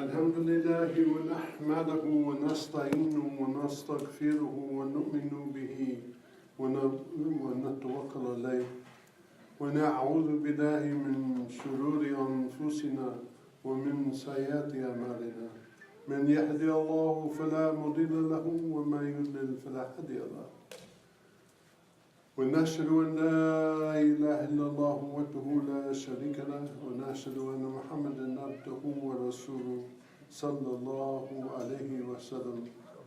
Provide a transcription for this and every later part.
الحمد لله ونحمده ونستعينه ونستغفره ونؤمن به ونتوكل عليه ونعوذ بالله من شرور أنفسنا ومن سيئات أعمالنا من يهدي الله فلا مضل له ومن يضلل فلا هادي له ونشهد أن لا إله إلا الله وحده لا شريك له ونشهد أن محمدا عبده ورسوله صلى الله عليه وسلم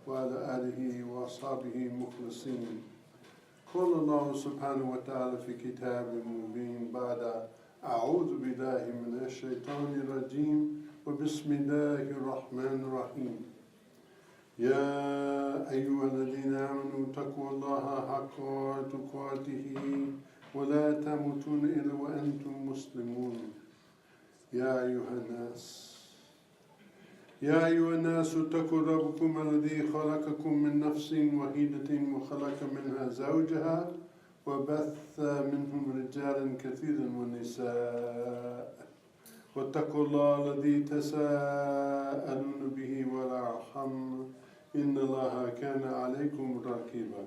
وعلى آله وأصحابه مخلصين. قال الله سبحانه وتعالى في كتاب مبين بعد أعوذ بالله من الشيطان الرجيم وبسم الله الرحمن الرحيم. يا أيها الذين آمنوا اتقوا الله حق تقاته ولا تموتون إلا وأنتم مسلمون. يا أيها الناس اتقوا ربكم الذي خلقكم من نفس واحدة وخلق منها زوجها وبث منهم رجالا كثيرا ونساء واتقوا الله الذي تساءلون به والأرحام إن الله كان عليكم رقيبا.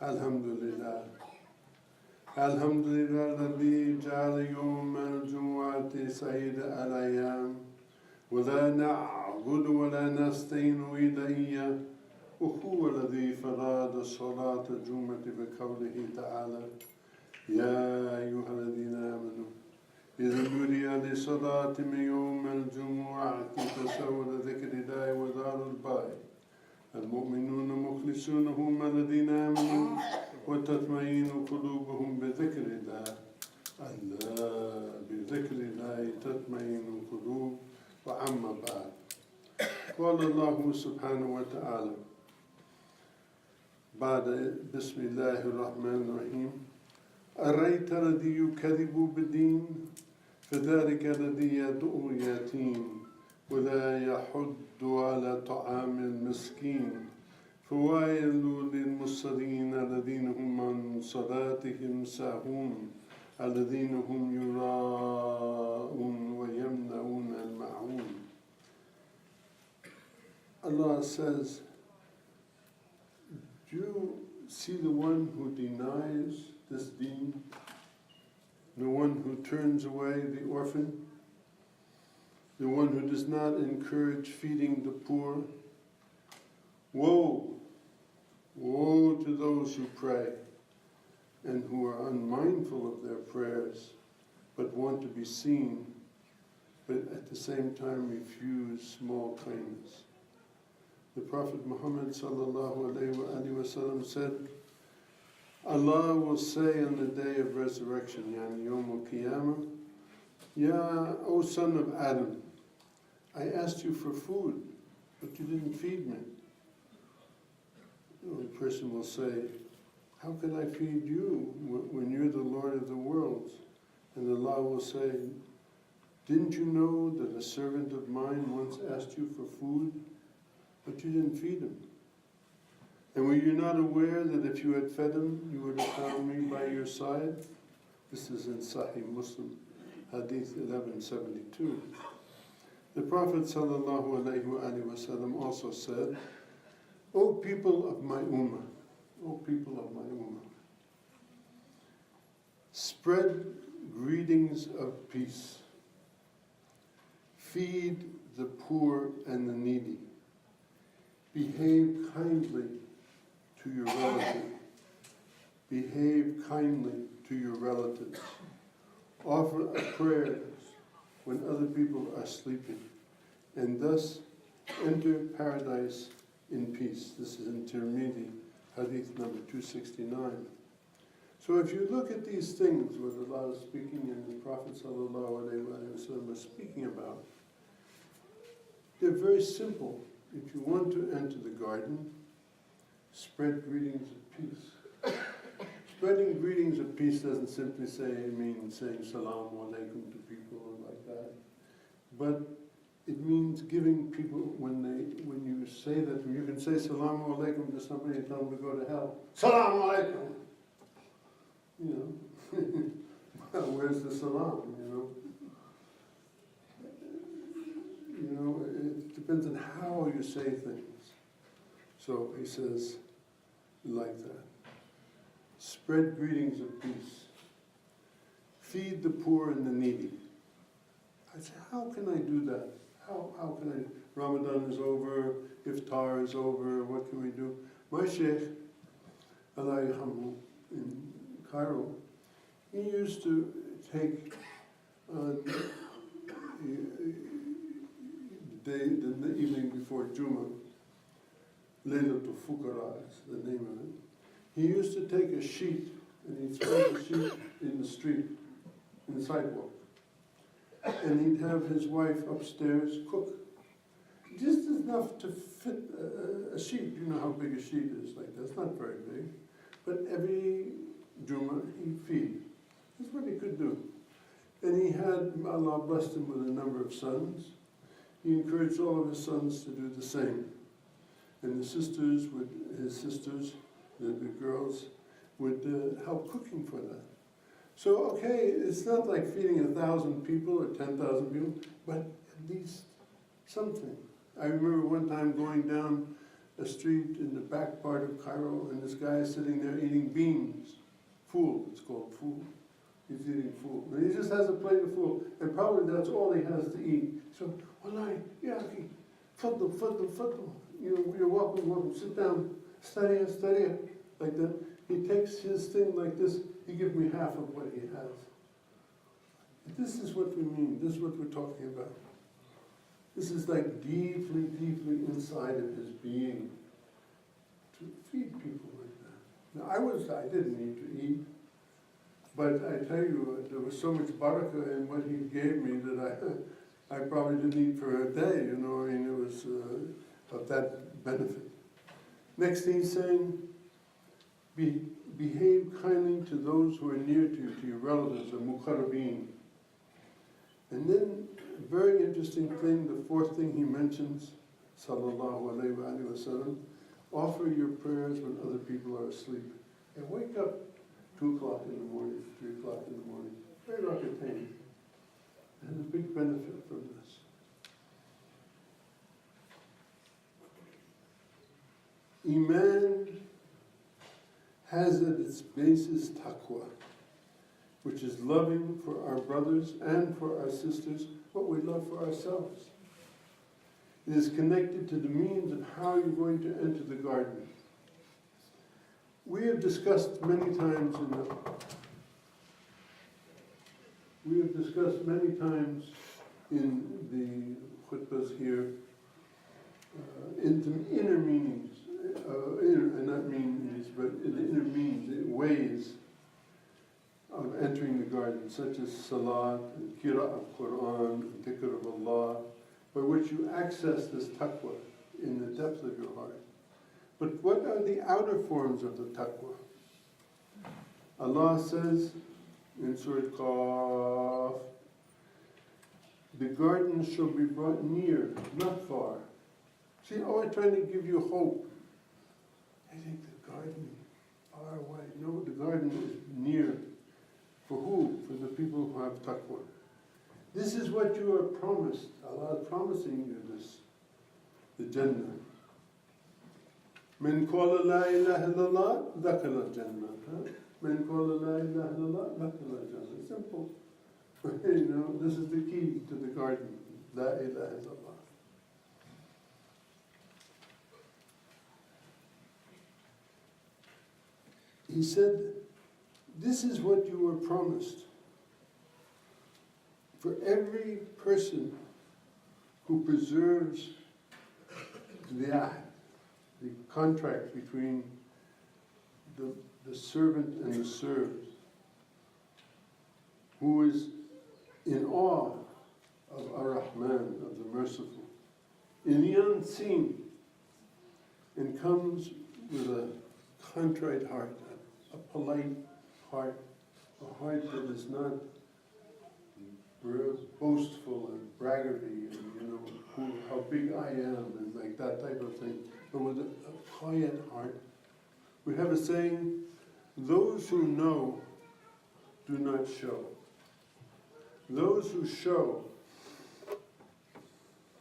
الحمد لله الذي جعل يوم الجمعة سيد الأيام ولا نعبد ولا نستعين إلا إياه وهو الذي فرض صلاة الجمعة بقوله تعالى يا أيها الذين آمنوا إذا نودي للصلاة من يوم الجمعة فسووا ذكر الله وذروا البيع المؤمنون مخلصون هم الذين آمنوا وتطمئن قلوبهم بذكر الله ألا بذكر الله تطمئن القلوب. وأما بعد قال الله سبحانه وتعالى بعد بسم الله الرحمن الرحيم أرأيت الذي يكذب بالدين فذلك الذي يدعو اليتيم ولا يحض على طعام المسكين فويل للمصلين الذين هم عن صلاتهم ساهون الذين هم يراءون ويمنعون الماعون. Allah says, do you see the one who denies this deen, the one who turns away the orphan, the one who does not encourage feeding the poor? Woe! Woe to those who pray and who are unmindful of their prayers, but want to be seen, but at the same time refuse small kindness. The Prophet Muhammad sallallahu alaihi wasallam said, Allah will say on the day of resurrection, yani Yawm al-Qiyamah, Ya, O son of Adam, I asked you for food, but you didn't feed me. The person will say, how can I feed you when you're the Lord of the worlds? And Allah will say, didn't you know that a servant of mine once asked you for food, but you didn't feed him? And were you not aware that if you had fed him, you would have found me by your side? This is in Sahih Muslim, Hadith 1172. The Prophet sallallahu alaihi wasallam also said, O people of my ummah, O people of my ummah, spread greetings of peace. Feed the poor and the needy. Behave kindly to your relative. Behave kindly to your relatives. Offer prayers when other people are sleeping, and thus enter paradise in peace. This is in Tirmidhi, Hadith number 269. So if you look at these things, what Allah is speaking and the Prophet sallallahu alaihi wasallam is speaking about, they're very simple. If you want to enter the garden, spread greetings of peace. Spreading greetings of peace doesn't simply mean saying Salaam Alaikum to people like that, but it means giving people, when you say that, you can say Salaam Alaikum to somebody and tell them to go to hell. Salaam Alaikum! You know, well, where's the salam, you know? depends on how you say things. So he says, like that. Spread greetings of peace. Feed the poor and the needy. I said, how can I do that? How can I? Ramadan is over, Iftar is over, what can we do? My Sheikh, Allah yarhamhu, in Cairo, he used to take the evening before Jummah, Laylatul Fuqara is the name of it. He used to take a sheet and he'd spread the sheet in the street, in the sidewalk. And he'd have his wife upstairs cook. Just enough to fit a sheet. You know how big a sheet is like that. It's not very big. But every Jummah he'd feed. That's what he could do. And he had, Allah blessed him with a number of sons. He encouraged all of his sons to do the same. And his sisters, the girls, would help cooking for that. So, okay, it's not like feeding 1,000 people or 10,000 people, but at least something. I remember one time going down a street in the back part of Cairo, and this guy is sitting there eating beans. Fool, it's called fool. He's eating fool. And he just has a plate of fool, and probably that's all he has to eat. So, wallahi, ya akhi, faddal. You're welcome, sit down, study, like that. He takes his thing like this, he gives me half of what he has. This is what we mean, this is what we're talking about. This is like deeply, deeply inside of his being, to feed people like that. Now I didn't need to eat, but I tell you, there was so much barakah in what he gave me that I probably didn't eat for a day, you know, I mean, it was of that benefit. Next thing he's saying, behave kindly to those who are near to your relatives, or muqarrabeen. And then, a very interesting thing, the fourth thing he mentions, sallallahu alayhi wa sallam, offer your prayers when other people are asleep. And wake up 2 o'clock in the morning, 3 o'clock in the morning. Very rakatayn. And a big benefit from this. Iman has at its basis taqwa, which is loving for our brothers and for our sisters what we love for ourselves. It is connected to the means of how you're going to enter the garden. We have discussed many times in the khutbahs here, into inner meanings, not meanings, but in the inner meanings, ways of entering the garden, such as salat, qira'ah of Quran, dhikr of Allah, by which you access this taqwa in the depth of your heart. But what are the outer forms of the taqwa? Allah says in Surah Qaf, the garden shall be brought near, not far. See, I'm trying to give you hope. I think the garden far away. No, the garden is near. For who? For the people who have taqwa. This is what you are promised. Allah is promising you this, the Jannah. من قال لا إله إلا الله دخل الجنة. من قال لا إله إلا الله دخل الجنة. Simple. You know, this is the key to the garden. La ilaha illallah. He said, this is what you were promised. For every person who preserves the ahd, the contract between the servant and the served, who is in awe of Ar-Rahman, of the Merciful, in the unseen, and comes with a contrite heart, a polite heart, a heart that is not boastful and braggarty, and you know how big I am, and like that type of thing, but with a quiet heart. We have a saying, those who know do not show. Those who show,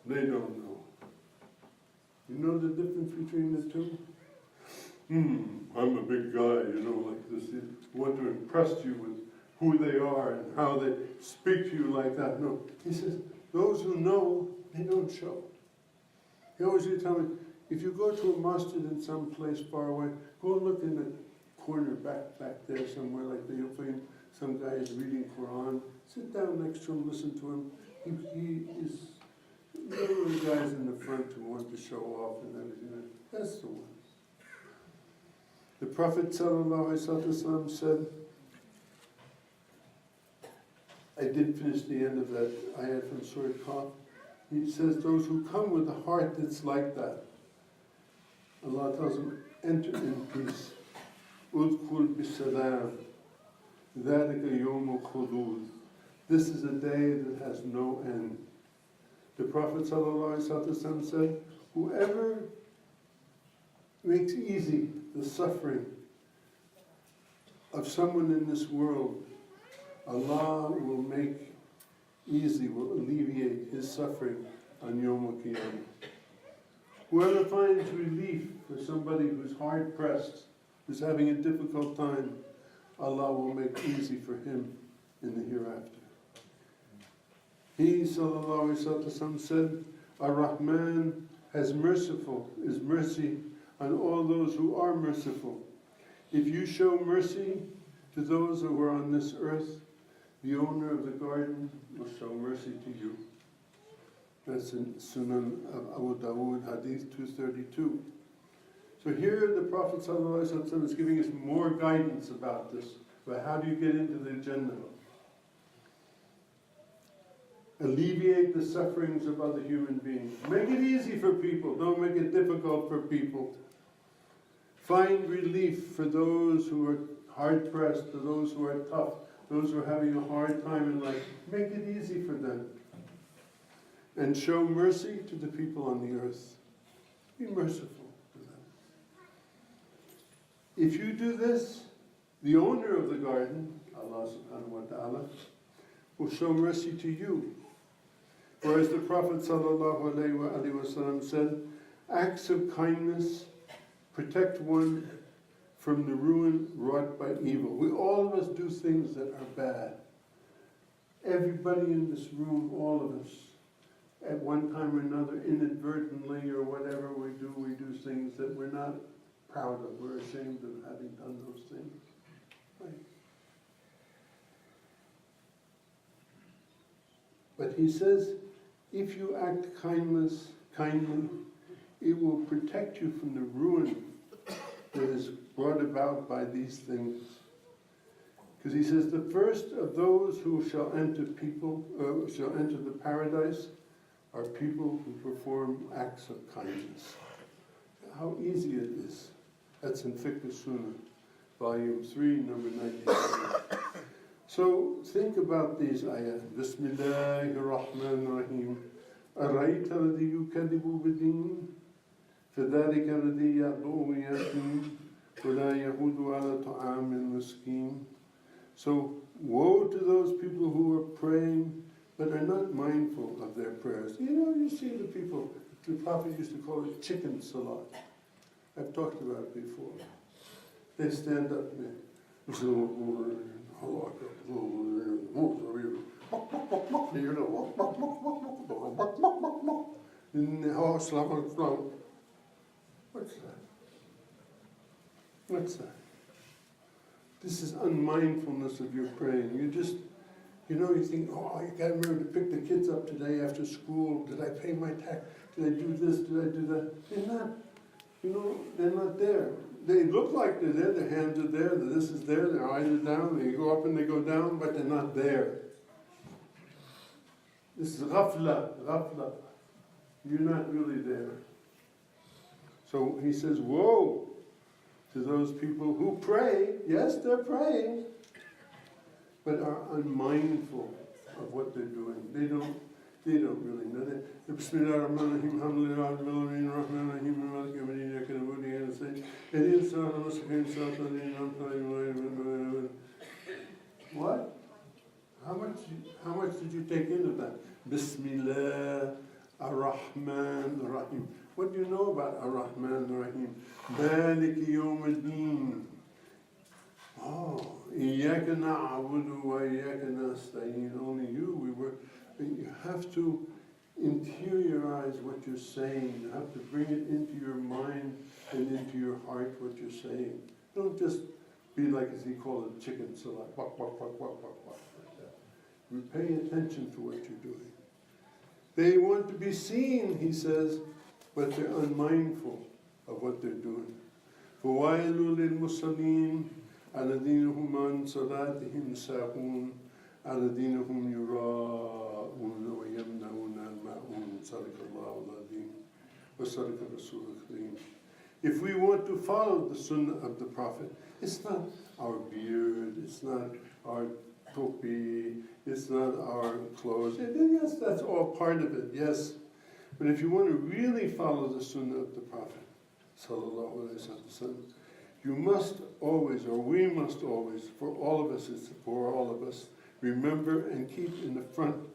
they don't know. You know the difference between the two? I'm a big guy, like this. They want to impress you with who they are and how they speak to you like that. No, he says, those who know, they don't show. He always used to tell me, if you go to a masjid in some place far away, go look in the corner back there somewhere like that. You'll find some guy is reading Quran. Sit down next to him, listen to him. He is one of the guys in the front who want to show off and everything. That's the one. The Prophet ﷺ said, I did finish the end of that ayat from Surah Qaf. He says, those who come with a heart that's like that, Allah tells them, enter in peace. Udkhul bisalam. Dhalika yawmul khulud. This is a day that has no end. The Prophet ﷺ said, whoever makes easy the suffering of someone in this world, Allah will make easy, will alleviate his suffering on Yawm al-Qiyamah. Whoever finds relief for somebody who's hard-pressed, who's having a difficult time, Allah will make easy for him in the hereafter. He, sallallahu alaihi wasallam, said, Ar-Rahman is mercy on all those who are merciful. If you show mercy to those who are on this earth, the owner of the garden will show mercy to you. That's in Sunan of Abu Dawood, Hadith 232. So here the Prophet ﷺ is giving us more guidance about this, about how do you get into the Jannah. Alleviate the sufferings of other human beings. Make it easy for people, don't make it difficult for people. Find relief for those who are hard-pressed, for those who are tough, those who are having a hard time in life. Make it easy for them. And show mercy to the people on the earth. Be merciful to them. If you do this, the owner of the garden, Allah subhanahu wa ta'ala, will show mercy to you. Whereas the Prophet sallallahu alaihi wasallam said, acts of kindness protect one from the ruin wrought by evil. All of us do things that are bad. Everybody in this room, all of us, at one time or another, inadvertently or whatever we do things that we're not proud of. We're ashamed of having done those things. Right? But he says, if you act kindly, it will protect you from the ruin that is brought about by these things. Because he says, the first of those who shall enter the paradise are people who perform acts of kindness. How easy it is. That's in Fiqh Sunnah, volume 3, number 97. So think about these ayat. Bismillahir Rahmanir Rahim. Arayta alladhi yukadibu bid-din, fadhalika alladhi yad'u yatim, wa la yahudu ala ta'amil miskin. So woe to those people who are praying but are not mindful of their prayers. You see the people, the Prophet used to call it chicken salat. I've talked about it before. They stand up and What's that? This is unmindfulness of your praying. You think, you got to remember to pick the kids up today after school. Did I pay my tax? Did I do this? Did I do that? They're not. They're not there. They look like they're there. Their hands are there. This is there. Their eyes are down. They go up and they go down, but they're not there. This is ghafla. You're not really there. So he says, woe to those people who pray. Yes, they're praying, but are unmindful of what they're doing. They don't really know that. Bismillah ar-Rahman ar-Rahim, alhamdulillah rabbil alamin, ar-Rahman ar-Rahim, maliki yawmiddin, iyyaka na'budu wa iyyaka nasta'in, ihdinas siratal mustaqim, siratal ladzina an'amta alaihim. What? How much did you take into that? Bismillah Ar-Rahman Ar-Rahim. What do you know about Ar-Rahman Ar-Rahim? Maliki Yawm Ad-Din. Oh, Iyaka na'budu wa iyaka nasta'in. Only you, you have to interiorize what you're saying. You have to bring it into your mind and into your heart, what you're saying. Don't just be like, as he called it, chicken salad. Walk, walk, walk, walk, walk, walk, like that. You pay attention to what you're doing. They want to be seen, he says, but they're unmindful of what they're doing. فَوَيْلٌ لِلْمُصَلِّينَ الَّذِينَ هُمْ عَنْ صَلَاتِهِمْ سَاهُونَ الَّذِينَ هُمْ يُرَاءُونَ وَيَمْنَعُونَ الْمَاعُونَ صَدَقَ اللَّهُ الْعَظِيمُ وَصَدَقَ الرَّسُولُ الْكَرِيمُ. If we want to follow the sunnah of the Prophet, it's not our beard, it's not our topi, it's not our clothes. Yes, that's all part of it, yes. But if you want to really follow the sunnah of the Prophet, sallallahu alaihi wasallam, you must always, or we must always, for all of us, it's for all of us, remember and keep in the front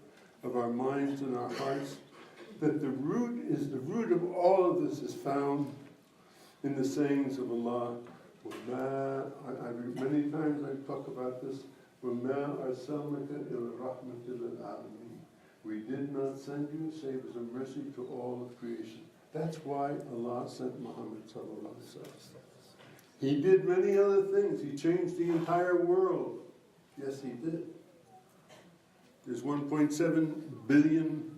of our minds and our hearts that the root of all of this is found in the sayings of Allah. Many times I talk about this. وَمَا أَرْسَلْنَكَ إِلَّا رَحْمَةً لِلْعَالَمِينَ. We did not send you save as a mercy to all of creation. That's why Allah sent Muhammad sallallahu alaihi wasallam. He did many other things. He changed the entire world. Yes, he did. There's 1.7 billion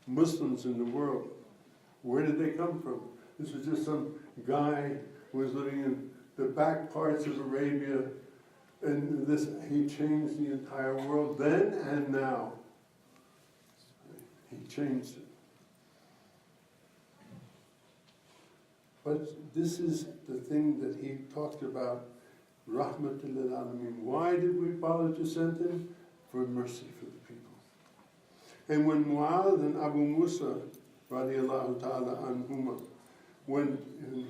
Muslims in the world. Where did they come from? This was just some guy who was living in the back parts of Arabia, and he changed the entire world then and now. He changed it. But this is the thing that he talked about, Rahmatul lil Alameen. Why did we bother to send him? For mercy for the people. And when Mu'adh and Abu Musa, radiallahu ta'ala anhuma, when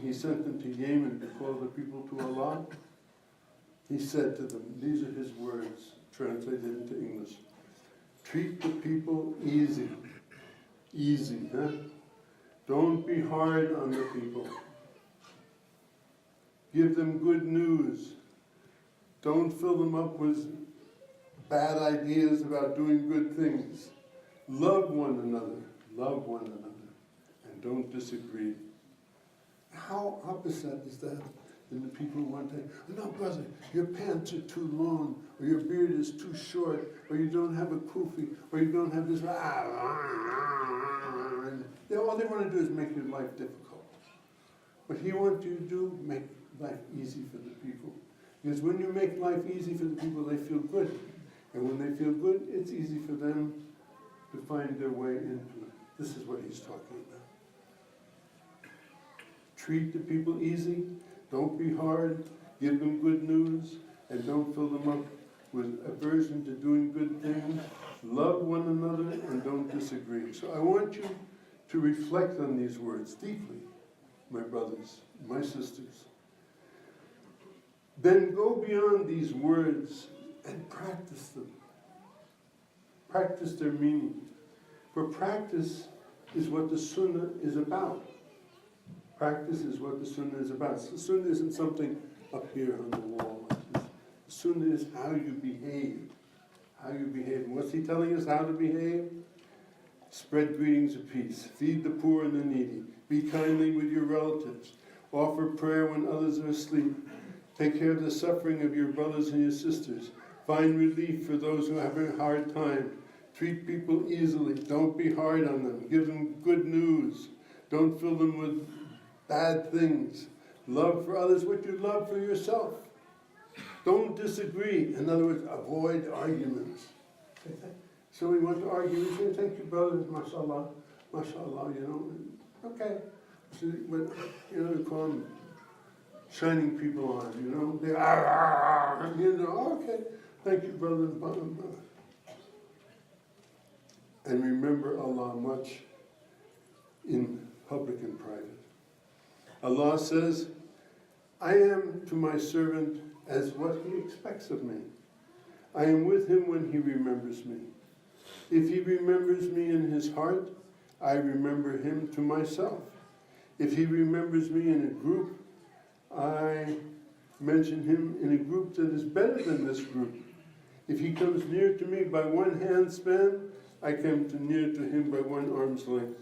he sent them to Yemen to call the people to Allah, he said to them, these are his words, translated into English: treat the people easy. Easy, huh? Don't be hard on the people. Give them good news. Don't fill them up with bad ideas about doing good things. Love one another. Love one another. And don't disagree. How opposite is that than the people who want to say, no, brother, your pants are too long, or your beard is too short, or you don't have a kufi, or you don't have this. All they want to do is make your life difficult. What he wants you to do, make life easy for the people. Because when you make life easy for the people, they feel good. And when they feel good, it's easy for them to find their way into it. This is what he's talking about. Treat the people easy. Don't be hard. Give them good news. And don't fill them up with aversion to doing good things. Love one another and don't disagree. So I want you to reflect on these words deeply, my brothers, my sisters. Then go beyond these words and practice them. Practice their meaning. For practice is what the Sunnah is about. Practice is what the Sunnah is about. The Sunnah isn't something up here on the wall. The Sunnah is how you behave. How you behave. And what's he telling us how to behave? Spread greetings of peace. Feed the poor and the needy. Be kindly with your relatives. Offer prayer when others are asleep. Take care of the suffering of your brothers and your sisters. Find relief for those who have a hard time. Treat people easily. Don't be hard on them. Give them good news. Don't fill them with bad things. Love for others what you love for yourself. Don't disagree. In other words, avoid arguments. So we want to argue. We say, thank you, brothers, mashallah, mashallah, Okay. So, but, we call them shining people on, They okay. Thank you, brother. And remember Allah much in public and private. Allah says, I am to my servant as what he expects of me. I am with him when he remembers me. If he remembers me in his heart, I remember him to myself. If he remembers me in a group, I mention him in a group that is better than this group. If he comes near to me by one hand span, I come near to him by one arm's length.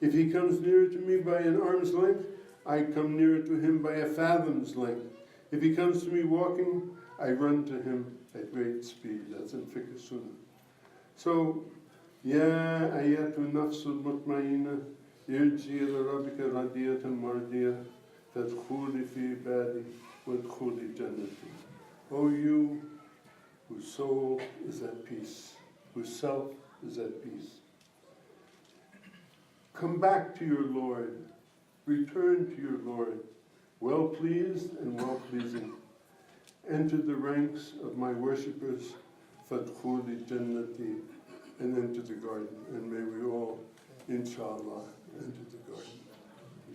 If he comes nearer to me by an arm's length, I come nearer to him by a fathom's length. If he comes to me walking, I run to him at great speed. That's in Fiqh Sunnah. So, Ya ayatu nafsul mutmainna, irji ila rabbika radiyatan mardiyah, tadkhuli fi ibadi, wadkhuli jannati. O you whose soul is at peace, whose self is at peace. Come back to your Lord, return to your Lord, well-pleased and well-pleasing. Enter the ranks of my worshippers, fadkhuli jannati, and enter the garden. And may we all, inshallah, enter the garden.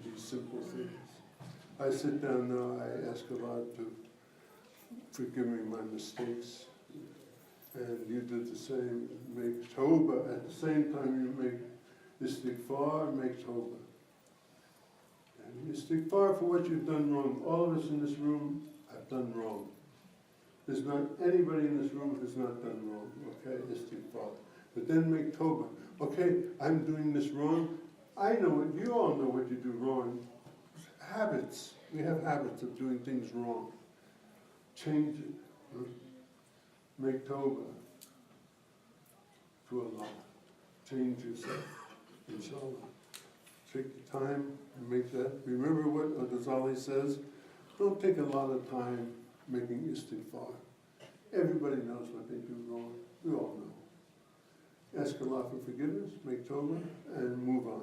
These simple things. I sit down now, I ask Allah to forgive me my mistakes. And you do the same. Make tawbah. At the same time you make istighfar, make tawbah. And istighfar for what you've done wrong. All of us in this room have done wrong. There's not anybody in this room who's not done wrong. Okay, istighfar. But then make tawbah. Okay, I'm doing this wrong. I know what, you all know what you do wrong. Habits. We have habits of doing things wrong. Change it. Make tawbah to Allah. Change yourself, inshallah. Take the time and make that. Remember what Al-Ghazali says? Don't take a lot of time making istighfar. Everybody knows what they do wrong. We all know. Ask Allah for forgiveness, make tawbah, and move on.